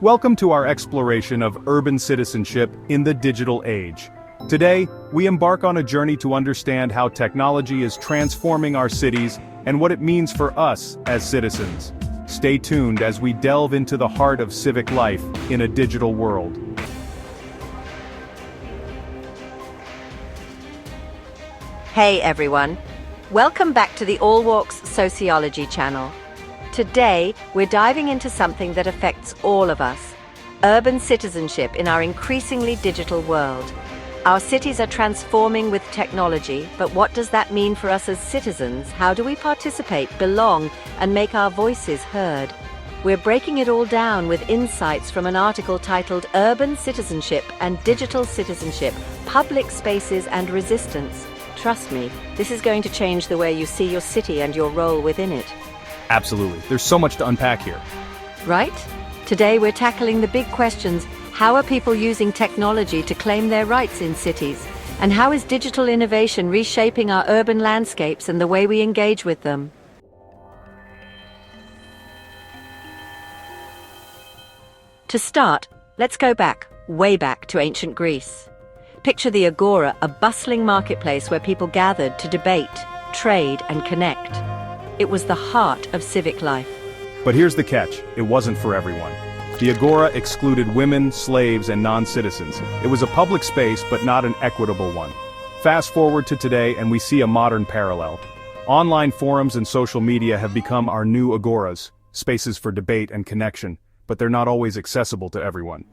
Welcome to our exploration of urban citizenship in the digital age. Today, we embark on a journey to understand how technology is transforming our cities and what it means for us as citizens. Stay tuned as we delve into the heart of civic life in a digital world. Hey everyone, welcome back to the All Walks Sociology channel. Today, we're diving into something that affects all of us, urban citizenship in our increasingly digital world. Our cities are transforming with technology, but what does that mean for us as citizens? How do we participate, belong, and make our voices heard? We're breaking it all down with insights from an article titled Urban Citizenship and Digital Citizenship, Public Spaces and Resistance. Trust me, this is going to change the way you see your city and your role within it. Absolutely, there's so much to unpack here. Right? Today we're tackling the big questions. How are people using technology to claim their rights in cities? And how is digital innovation reshaping our urban landscapes and the way we engage with them? To start, let's go back, way back to ancient Greece. Picture the Agora, a bustling marketplace where people gathered to debate, trade, and connect. It was the heart of civic life. But here's the catch, it wasn't for everyone. The Agora excluded women, slaves, and non-citizens. It was a public space, but not an equitable one. Fast forward to today and we see a modern parallel. Online forums and social media have become our new Agoras, spaces for debate and connection, but they're not always accessible to everyone.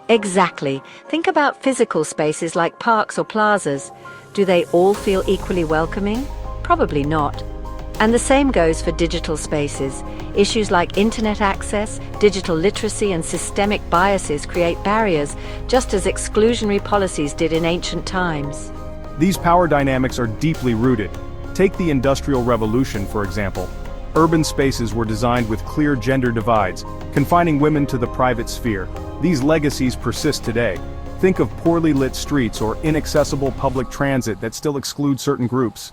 Exactly. Think about physical spaces like parks or plazas. Do they all feel equally welcoming? Probably not. And the same goes for digital spaces. Issues like internet access, digital literacy, and systemic biases create barriers, just as exclusionary policies did in ancient times. These power dynamics are deeply rooted. Take the Industrial Revolution, for example. Urban spaces were designed with clear gender divides, confining women to the private sphere. These legacies persist today. Think of poorly lit streets or inaccessible public transit that still exclude certain groups.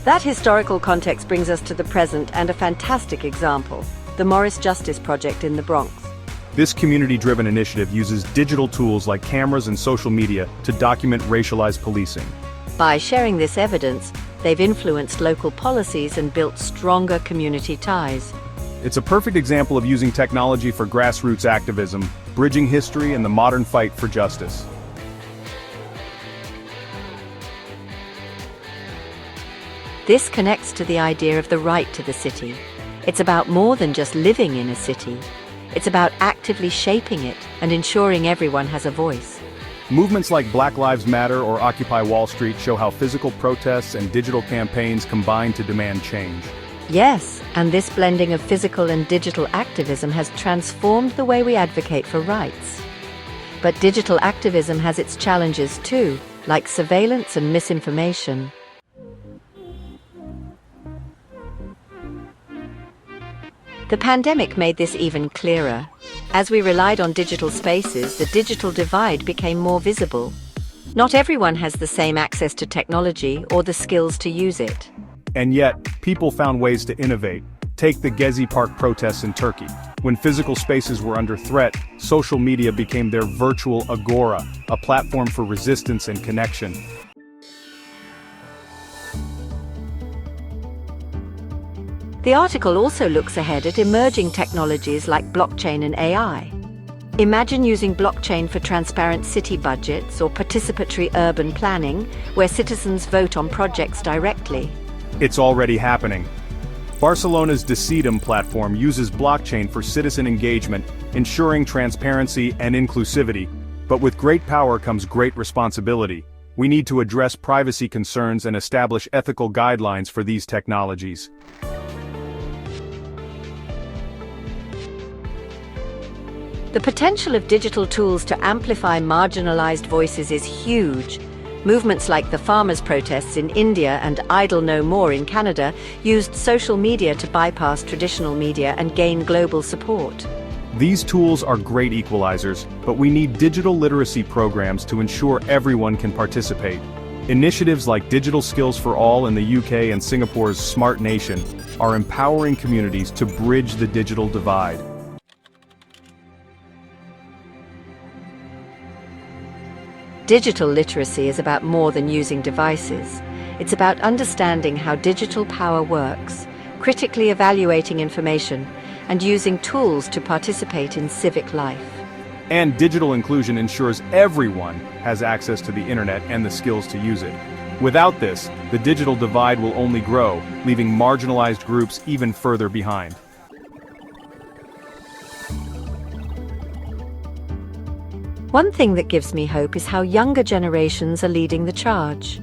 That historical context brings us to the present and a fantastic example, the Morris Justice Project in the Bronx. This community-driven initiative uses digital tools like cameras and social media to document racialized policing. By sharing this evidence, they've influenced local policies and built stronger community ties. It's a perfect example of using technology for grassroots activism, bridging history and the modern fight for justice. This connects to the idea of the right to the city. It's about more than just living in a city. It's about actively shaping it and ensuring everyone has a voice. Movements like Black Lives Matter or Occupy Wall Street show how physical protests and digital campaigns combine to demand change. Yes, and this blending of physical and digital activism has transformed the way we advocate for rights. But digital activism has its challenges too, like surveillance and misinformation. The pandemic made this even clearer. As we relied on digital spaces, the digital divide became more visible. Not everyone has the same access to technology or the skills to use it. And yet, people found ways to innovate. Take the Gezi Park protests in Turkey. When physical spaces were under threat, social media became their virtual agora, a platform for resistance and connection. The article also looks ahead at emerging technologies like blockchain and AI. Imagine using blockchain for transparent city budgets or participatory urban planning, where citizens vote on projects directly. It's already happening. Barcelona's Decidem platform uses blockchain for citizen engagement, ensuring transparency and inclusivity. But with great power comes great responsibility. We need to address privacy concerns and establish ethical guidelines for these technologies. The potential of digital tools to amplify marginalized voices is huge. Movements like the farmers' protests in India and Idle No More in Canada used social media to bypass traditional media and gain global support. These tools are great equalizers, but we need digital literacy programs to ensure everyone can participate. Initiatives like Digital Skills for All in the UK and Singapore's Smart Nation are empowering communities to bridge the digital divide. Digital literacy is about more than using devices. It's about understanding how digital power works, critically evaluating information, and using tools to participate in civic life. And digital inclusion ensures everyone has access to the internet and the skills to use it. Without this, the digital divide will only grow, leaving marginalized groups even further behind. One thing that gives me hope is how younger generations are leading the charge.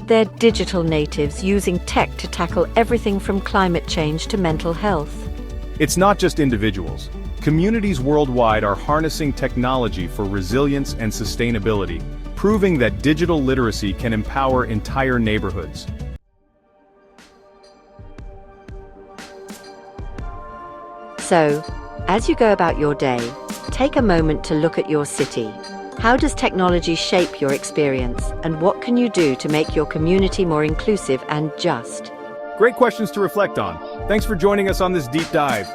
They're digital natives using tech to tackle everything from climate change to mental health. It's not just individuals. Communities worldwide are harnessing technology for resilience and sustainability, proving that digital literacy can empower entire neighborhoods. So, as you go about your day, take a moment to look at your city. How does technology shape your experience, and what can you do to make your community more inclusive and just? Great questions to reflect on. Thanks for joining us on this deep dive.